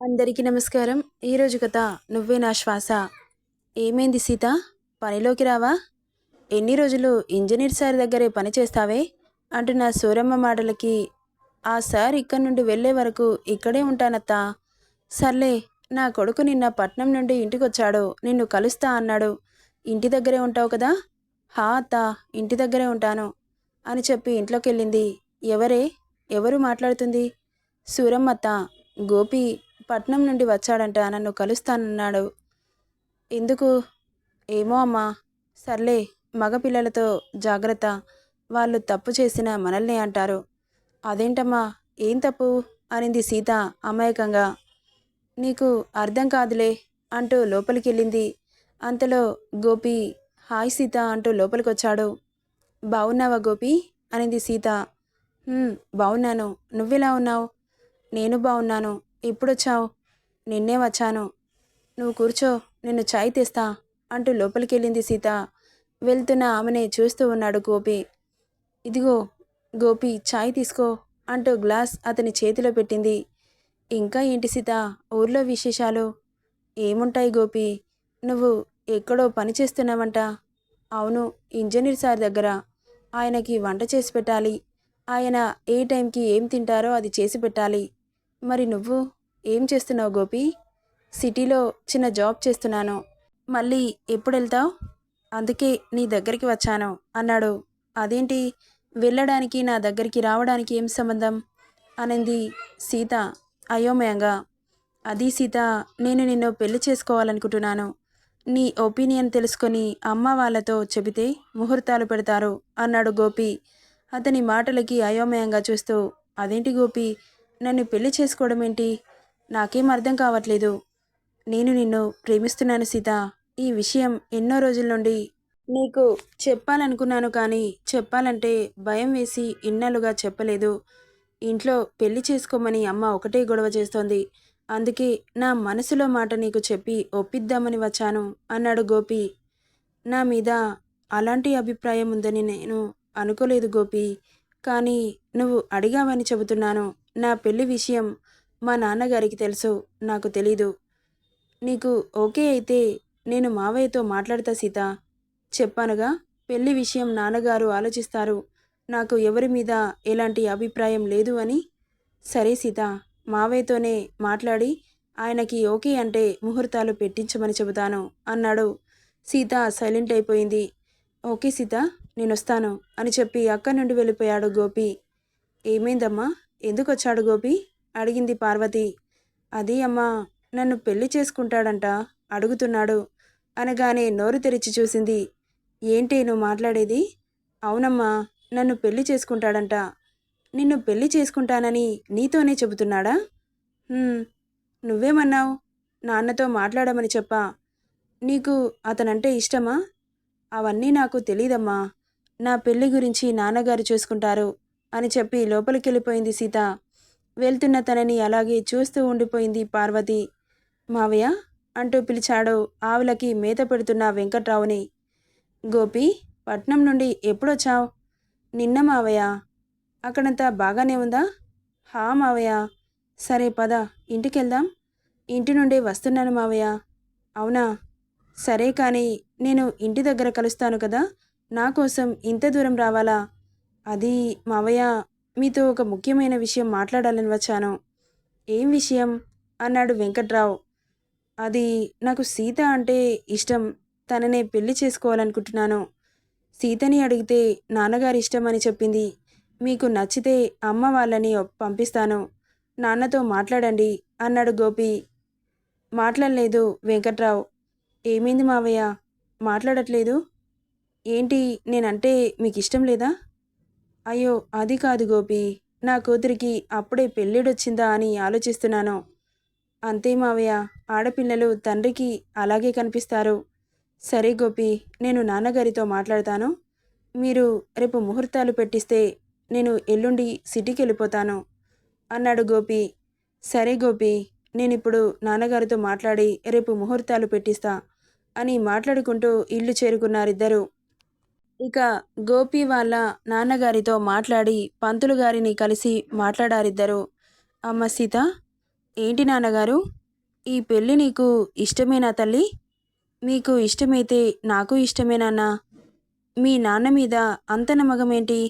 అందరికీ నమస్కారం. ఈరోజు కథ 'నువ్వే నా శ్వాస'. ఏమైంది సీత? పనిలోకి రావా? ఎన్ని రోజులు ఇంజనీర్ సార్ దగ్గరే పని చేస్తావే? అంటున్న సూరమ్మ మాటలకి, ఆ సార్ ఇక్కడి నుండి వెళ్ళే వరకు ఇక్కడే ఉంటానత్తా. సర్లే, నా కొడుకు నిన్న పట్నం నుండి ఇంటికొచ్చాడు, నిన్ను కలుస్తా అన్నాడు. ఇంటి దగ్గరే ఉంటావు కదా? హా అత్తా, ఇంటి దగ్గరే ఉంటాను అని చెప్పి ఇంట్లోకెళ్ళింది. ఎవరే? ఎవరు మాట్లాడుతుంది? సూరమ్మత్త. గోపి పట్నం నుండి వచ్చాడంట, నన్ను కలుస్తానన్నాడు. ఎందుకు? ఏమో అమ్మా. సర్లే, మగపిల్లలతో జాగ్రత్త. వాళ్ళు తప్పు చేసిన మనల్ని అంటారు. అదేంటమ్మా, ఏం తప్పు అనింది సీత అమాయకంగా. నీకు అర్థం కాదులే అంటూ లోపలికెళ్ళింది. అంతలో గోపి హాయ్ సీత అంటూ లోపలికొచ్చాడు. బావున్నావా గోపి అనింది సీత. బావున్నాను. నువ్వెలా ఉన్నావు? నేను బావున్నాను. ఎప్పుడొచ్చావు? నిన్నే వచ్చాను. నువ్వు కూర్చో, నిన్ను చాయ్ తెస్తా అంటూ లోపలికెళ్ళింది సీత. వెళ్తున్న ఆమెనే చూస్తూ ఉన్నాడు గోపి. ఇదిగో గోపి, చాయ్ తీసుకో అంటూ గ్లాస్ అతని చేతిలో పెట్టింది. ఇంకా ఏంటి సీత ఊర్లో విశేషాలు? ఏముంటాయి గోపి, నువ్వు ఎక్కడో పని చేస్తున్నావంట. అవును, ఇంజనీర్ సార్ దగ్గర. ఆయనకి వంట చేసి పెట్టాలి. ఆయన ఏ టైంకి ఏం తింటారో అది చేసి పెట్టాలి. మరి నువ్వు ఏం చేస్తున్నావు గోపి? సిటీలో చిన్న జాబ్ చేస్తున్నాను. మళ్ళీ ఎప్పుడు వెళ్తావు? అందుకే నీ దగ్గరికి వచ్చాను అన్నాడు. అదేంటి, వెళ్ళడానికి నా దగ్గరికి రావడానికి ఏం సంబంధం అనింది సీత అయోమయంగా. అది సీత, నేను నిన్ను పెళ్లి చేసుకోవాలనుకుంటున్నాను. నీ ఒపీనియన్ తెలుసుకొని అమ్మ వాళ్ళతో చెబితే ముహూర్తాలు పెడతారు అన్నాడు గోపి అతని మాటలకి అయోమయంగా చూస్తూ. అదేంటి గోపి, నన్ను పెళ్లి చేసుకోవడం ఏంటి? నాకేం అర్థం కావట్లేదు. నేను నిన్ను ప్రేమిస్తున్నాను సీత. ఈ విషయం ఎన్నో రోజుల నుండి నీకు చెప్పాలనుకున్నాను, కానీ చెప్పాలంటే భయం వేసి ఇన్నాళ్ళుగా చెప్పలేదు. ఇంట్లో పెళ్లి చేసుకోమని అమ్మ ఒకటే గొడవ చేస్తోంది. అందుకే నా మనసులో మాట నీకు చెప్పి ఒప్పిద్దామని వచ్చాను అన్నాడు గోపి. నా మీద అలాంటి అభిప్రాయం ఉందని నేను అనుకోలేదు గోపి. కానీ నువ్వు అడిగావని చెబుతున్నాను. నా పెళ్లి విషయం మా నాన్నగారికి తెలుసు, నాకు తెలీదు. నీకు ఓకే అయితే నేను మావయ్యతో మాట్లాడతా సీత. చెప్పానుగా, పెళ్లి విషయం నాన్నగారు ఆలోచిస్తారు. నాకు ఎవరి మీద ఎలాంటి అభిప్రాయం లేదు అని. సరే సీత, మావయ్యతోనే మాట్లాడి ఆయనకి ఓకే అంటే ముహూర్తాలు పెట్టించమని చెబుతాను అన్నాడు. సీత సైలెంట్ అయిపోయింది. ఓకే సీత, నేనొస్తాను అని చెప్పి అక్కడి నుండి వెళ్ళిపోయాడు గోపి. ఏమైందమ్మా, ఎందుకొచ్చాడు గోపి అడిగింది పార్వతి. అది అమ్మా, నన్ను పెళ్లి చేసుకుంటాడంట, అడుగుతున్నాడు అనగానే నోరు తెరిచి చూసింది. ఏంటి నువ్వు మాట్లాడేది? అవునమ్మా, నన్ను పెళ్లి చేసుకుంటాడంట. నిన్ను పెళ్లి చేసుకుంటానని నీతోనే చెబుతున్నాడా? నువ్వేమన్నావు? నాన్నతో మాట్లాడమని చెప్పా. నీకు అతనంటే ఇష్టమా? అవన్నీ నాకు తెలీదమ్మా. నా పెళ్లి గురించి నాన్నగారు చూసుకుంటారు అని చెప్పి లోపలికెళ్ళిపోయింది సీత. వెళ్తున్న తనని అలాగే చూస్తూ ఉండిపోయింది పార్వతి. మావయ్య అంటూ పిలిచాడు ఆవులకి మేత పెడుతున్న వెంకట్రావుని. గోపి, పట్నం నుండి ఎప్పుడొచ్చావు? నిన్న మావయ్య. అక్కడంతా బాగానే ఉందా? హా మావయ్య. సరే పద, ఇంటికెళ్దాం. ఇంటి నుండే వస్తున్నాను మావయ్య. అవునా? సరే కానీ నేను ఇంటి దగ్గర కలుస్తాను కదా, నా కోసం ఇంత దూరం రావాలా? అది మావయ్య, మీతో ఒక ముఖ్యమైన విషయం మాట్లాడాలని వచ్చాను. ఏం విషయం అన్నాడు వెంకట్రావు. అది, నాకు సీత అంటే ఇష్టం. తననే పెళ్లి చేసుకోవాలనుకుంటున్నాను. సీతని అడిగితే నాన్నగారి ఇష్టం అని చెప్పింది. మీకు నచ్చితే అమ్మ వాళ్ళని పంపిస్తాను. నాన్నతో మాట్లాడండి అన్నాడు గోపి. మాట్లాడలేదు వెంకట్రావు. ఏమైంది మావయ్య, మాట్లాడట్లేదు? ఏంటి, నేనంటే మీకు ఇష్టం లేదా? అయ్యో అది కాదు గోపి, నా కూతురికి అప్పుడే పెళ్ళిడొచ్చిందా అని ఆలోచిస్తున్నాను. అంతే మావయ్య, ఆడపిల్లలు తండ్రికి అలాగే కనిపిస్తారు. సరే గోపి, నేను నాన్నగారితో మాట్లాడతాను. మీరు రేపు ముహూర్తాలు పెట్టిస్తే నేను ఎల్లుండి సిటీకి వెళ్ళిపోతాను అన్నాడు గోపి. సరే గోపి, నేనిప్పుడు నాన్నగారితో మాట్లాడి రేపు ముహూర్తాలు పెట్టిస్తా అని మాట్లాడుకుంటూ ఇల్లు చేరుకున్నారిద్దరూ. ఇక గోపి వాళ్ళ నాన్నగారితో మాట్లాడి పంతులు గారిని కలిసి మాట్లాడారిద్దరూ. అమ్మ సీత, ఏంటి నాన్నగారు, ఈ పెళ్ళి నీకు ఇష్టమేనా తల్లి? మీకు ఇష్టమైతే నాకు ఇష్టమే నాన్న. మీ నాన్న మీద అంత నమ్మకమేంటి?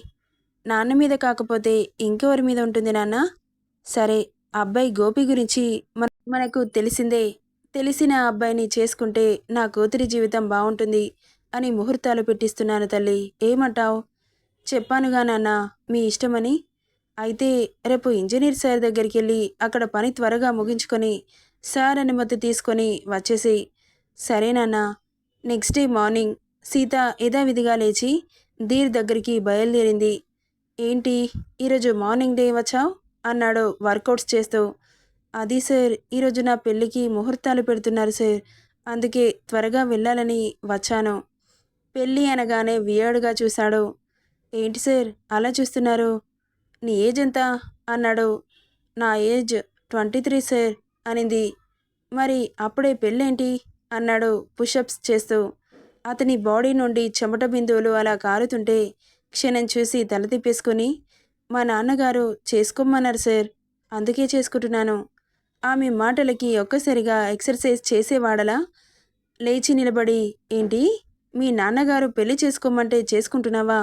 నాన్న మీద కాకపోతే ఇంకెవరి మీద ఉంటుంది నాన్న? సరే, అబ్బాయి గోపి గురించి మనకు తెలిసిందే. తెలిసిన అబ్బాయిని చేసుకుంటే నా కూతురి జీవితం బావుంటుంది అని ముహూర్తాలు పెట్టిస్తున్నాను తల్లి. ఏమంటావ్? చెప్పానుగా నాన్న మీ ఇష్టమని. అయితే రేపు ఇంజనీర్ సార్ దగ్గరికెళ్ళి అక్కడ పని త్వరగా ముగించుకొని సార్ అనుమతి తీసుకొని వచ్చేసేయ్. సరేనన్నా. నెక్స్ట్ డే మార్నింగ్ సీత యథావిధిగా లేచి ధీర్ దగ్గరికి బయలుదేరింది. ఏంటి ఈరోజు మార్నింగ్ డే వచ్చావు అన్నాడు వర్కౌట్స్ చేస్తూ. అది సార్, ఈరోజు నా పెళ్ళికి ముహూర్తాలు పెడుతున్నారు సార్, అందుకే త్వరగా వెళ్ళాలని వచ్చాను. పెళ్ళి అనగానే వియర్డ్గా చూశాడు. ఏంటి సార్ అలా చూస్తున్నారు? నీ ఏజ్ ఎంత అన్నాడు. నా ఏజ్ 23 సార్ అనింది. మరి అప్పుడే పెళ్ళేంటి అన్నాడు పుషప్స్ చేస్తూ. అతని బాడీ నుండి చెమట బిందువులు అలా కారుతుంటే క్షణం చూసి తల తిప్పేసుకుని, మా నాన్నగారు చేసుకోమన్నారు సార్, అందుకే చేసుకుంటున్నాను. ఆమె మాటలకి ఒక్కసారిగా ఎక్సర్సైజ్ చేసేవాడలా లేచి నిలబడి, ఏంటి మీ నాన్నగారు పెళ్లి చేసుకోమంటే చేసుకుంటున్నావా?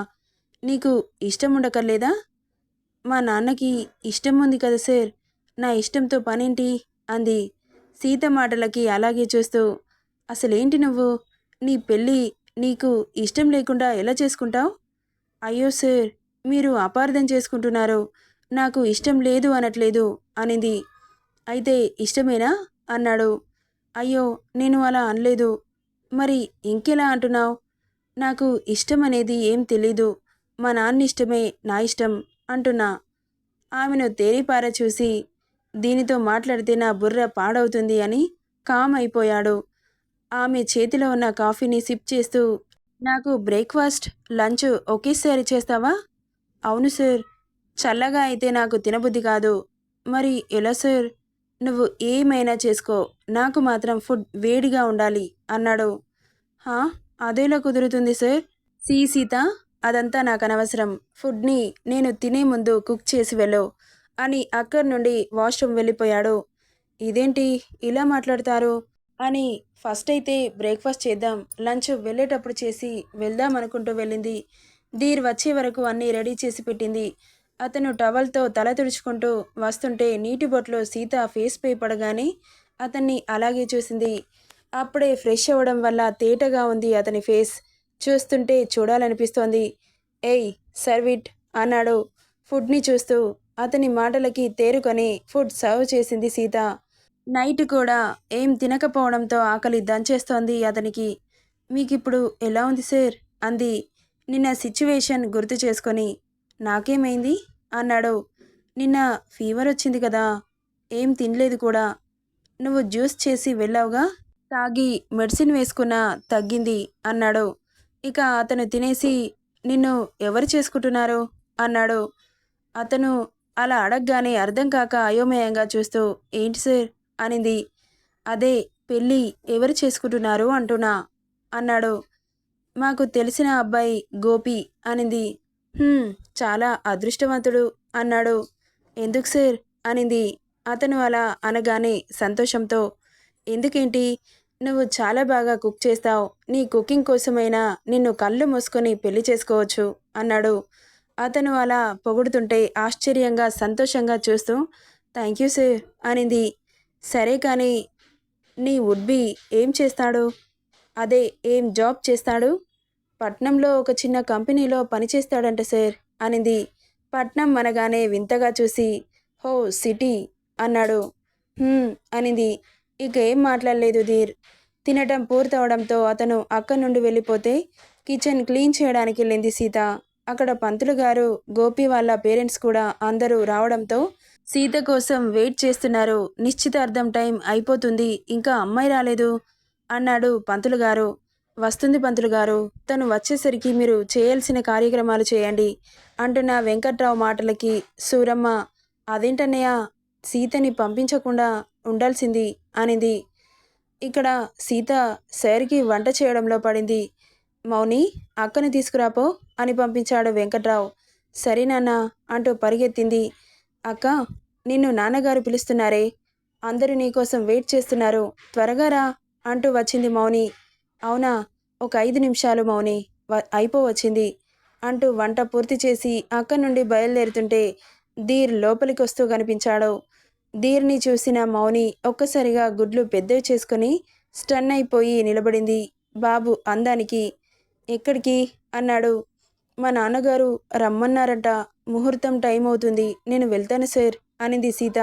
నీకు ఇష్టం ఉండకర్లేదా? మా నాన్నకి ఇష్టం ఉంది కదా సార్, నా ఇష్టంతో పనేంటి అంది సీత మాటలకి అలాగే చూస్తూ. అసలేంటి నువ్వు? నీ పెళ్ళి నీకు ఇష్టం లేకుండా ఎలా చేసుకుంటావు? అయ్యో సార్, మీరు అపార్థం చేసుకుంటున్నారు. నాకు ఇష్టం లేదు అనట్లేదు అనింది. అయితే ఇష్టమేనా అన్నాడు. అయ్యో నేను అలా అనలేదు. మరి ఇంకెలా అంటున్నావు? నాకు ఇష్టం అనేది ఏం తెలీదు. మా నాన్న ఇష్టమే నా ఇష్టం అంటున్నా. ఆమెను తేరిపార చూసి, దీనితో మాట్లాడితే నా బుర్ర పాడవుతుంది అని కామ్ అయిపోయాడు. ఆమె చేతిలో ఉన్న కాఫీని సిప్ చేస్తూ, నాకు బ్రేక్ఫాస్ట్, లంచ్ ఒకేసారి చేస్తావా? అవును సార్. చల్లగా అయితే నాకు తినబుద్ధి కాదు. మరి ఎలా సార్? నువ్వు ఏమైనా చేసుకో, నాకు మాత్రం ఫుడ్ వేడిగా ఉండాలి అన్నాడు. హా, అదేలా కుదురుతుంది సార్? సీత, అదంతా నాకు అనవసరం. ఫుడ్ని నేను తినే ముందు కుక్ చేసి వెళ్ళు అని అక్కడి నుండి వాష్రూమ్ వెళ్ళిపోయాడు. ఇదేంటి ఇలా మాట్లాడతారు అని ఫస్ట్ అయితే బ్రేక్ఫాస్ట్ చేద్దాం, లంచ్ వెళ్ళేటప్పుడు చేసి వెళ్దాం అనుకుంటూ వెళ్ళింది. ధీర్ వచ్చే వరకు అన్నీ రెడీ చేసి పెట్టింది. అతను టవల్తో తల తుడుచుకుంటూ వస్తుంటే నీటి బొట్లో సీత ఫేస్ పై పడగానే అతన్ని అలాగే చూసింది. అప్పుడే ఫ్రెష్ అవ్వడం వల్ల తేటగా ఉంది అతని ఫేస్. చూస్తుంటే చూడాలనిపిస్తోంది. ఏయ్ సర్విట్ అన్నాడు ఫుడ్ని చూస్తూ. అతని మాటలకి తేరుకొని ఫుడ్ సర్వ్ చేసింది సీత. నైట్ కూడా ఏం తినకపోవడంతో ఆకలి దంచేస్తోంది అతనికి. మీకిప్పుడు ఎలా ఉంది సార్ అంది నిన్న సిచ్యువేషన్ గుర్తు చేసుకొని. నాకేమైంది అన్నాడు. నిన్న ఫీవర్ వచ్చింది కదా, ఏం తినలేదు కూడా. నువ్వు జ్యూస్ చేసి వెళ్ళావుగా, తాగి మెడిసిన్ వేసుకున్నా తగ్గింది అన్నాడు. ఇక అతను తినేసి, నిన్ను ఎవరు చేసుకుంటున్నారు అన్నాడు. అతను అలా అడగగానే అర్థం కాక అయోమయంగా చూస్తూ, ఏంటి సార్ అనింది. అదే పెళ్ళి ఎవరు చేసుకుంటున్నారు అంటున్నా అన్నాడు. మాకు తెలిసిన అబ్బాయి గోపి అనింది. చాలా అదృష్టవంతుడు అన్నాడు. ఎందుకు సార్ అనింది. అతను అలా అనగానే సంతోషంతో, ఎందుకేంటి, నువ్వు చాలా బాగా కుక్ చేస్తావు. నీ కుకింగ్ కోసమైనా నిన్ను కళ్ళు మూసుకొని పెళ్లి చేసుకోవచ్చు అన్నాడు. అతను అలా పొగుడుతుంటే ఆశ్చర్యంగా సంతోషంగా చూస్తూ, థ్యాంక్ యూ సార్ అనింది. సరే కానీ నీ వుడ్బీ ఏం చేస్తాడు? అదే ఏం జాబ్ చేస్తాడు? పట్నంలో ఒక చిన్న కంపెనీలో పనిచేస్తాడంట సార్ అనింది. పట్నం అనగానే వింతగా చూసి, హో సిటీ అన్నాడు. అనింది. ఇక ఏం మాట్లాడలేదు ధీర్. తినటం పూర్తవడంతో అతను అక్కడి నుండి వెళ్ళిపోతే కిచెన్ క్లీన్ చేయడానికి వెళ్ళింది సీత. అక్కడ పంతులు గారు, గోపి వాళ్ళ పేరెంట్స్ కూడా అందరూ రావడంతో సీత కోసం వెయిట్ చేస్తున్నారు. నిశ్చితార్థం టైం అయిపోతుంది, ఇంకా అమ్మాయి రాలేదు అన్నాడు పంతులు గారు. వస్తుంది పంతులు గారు, తను వచ్చేసరికి మీరు చేయాల్సిన కార్యక్రమాలు చేయండి అంటున్న వెంకట్రావు మాటలకి సూరమ్మ, అదేంటన్నయ్య, సీతని పంపించకుండా ఉండాల్సింది అనింది. ఇక్కడ సీత సార్కి వంట చేయడంలో పడింది. మౌని, అక్కని తీసుకురాపో అని పంపించాడు వెంకట్రావు. సరే నాన్న అంటూ పరిగెత్తింది. అక్క, నిన్ను నాన్నగారు పిలుస్తున్నారే అందరూ నీకోసం వెయిట్ చేస్తున్నారు, త్వరగా రా అంటూ వచ్చింది మౌని. అవునా, ఒక 5 నిమిషాలు మౌని, అయిపోవచ్చింది అంటూ వంట పూర్తి చేసి అక్కడి నుండి బయలుదేరుతుంటే ధీర్ లోపలికి వస్తూ కనిపించాడు. ధీర్ని చూసిన మౌని ఒక్కసారిగా గుడ్లు పెద్దవి చేసుకుని స్టన్ అయిపోయి నిలబడింది బాబు అందానికి. ఎక్కడికి అన్నాడు. మా నాన్నగారు రమ్మన్నారట, ముహూర్తం టైం అవుతుంది, నేను వెళ్తాను సార్ అనింది సీత.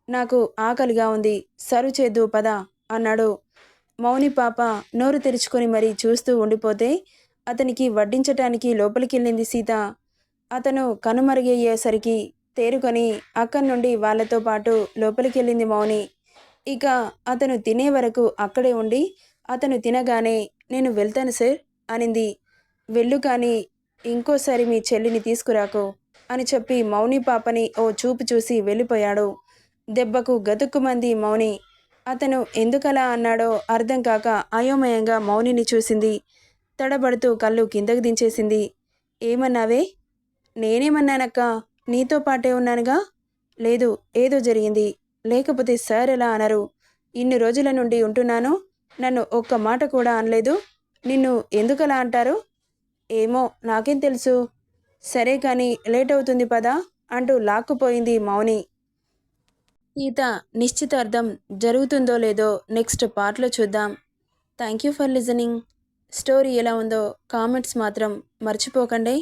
నాకు ఆకలిగా ఉంది, సర్వ్ చేద్దు పద అన్నాడు. మౌని పాప నోరు తెరుచుకొని మరీ చూస్తూ ఉండిపోతే అతనికి వడ్డించటానికి లోపలికెళ్ళింది సీత. అతను కనుమరుగయ్యేసరికి తేరుకొని అక్కడి నుండి వాళ్ళతో పాటు లోపలికెళ్ళింది మౌని. ఇక అతను తినే వరకు అక్కడే ఉండి అతను తినగానే నేను వెళ్తాను సార్ అనింది. వెళ్ళు, కానీ ఇంకోసారి మీ చెల్లిని తీసుకురాకు అని చెప్పి మౌని పాపని ఓ చూపు చూసి వెళ్ళిపోయాడు. దెబ్బకు గతుక్కుమంది మౌని. అతను ఎందుకలా అన్నాడో అర్థం కాక అయోమయంగా మౌనిని చూసింది. తడబడుతూ కళ్ళు కిందకు దించేసింది. ఏమన్నావే? నేనేమన్నానక్క, నీతో పాటే ఉన్నానుగా. లేదు, ఏదో జరిగింది, లేకపోతే సార్ ఎలా అనరు? ఇన్ని రోజుల నుండి ఉంటున్నాను, నన్ను ఒక్క మాట కూడా అనలేదు. నిన్ను ఎందుకలా అంటారు? ఏమో, నాకేం తెలుసు. సరే కానీ లేట్ అవుతుంది పదా అంటూ లాక్కుపోయింది మౌని. సీత నిశ్చితార్థం జరుగుతుందో లేదో నెక్స్ట్ పార్ట్లో చూద్దాం. Thank you for listening. Story ఎలా ఉందో కామెంట్స్ మాత్రం మర్చిపోకండి.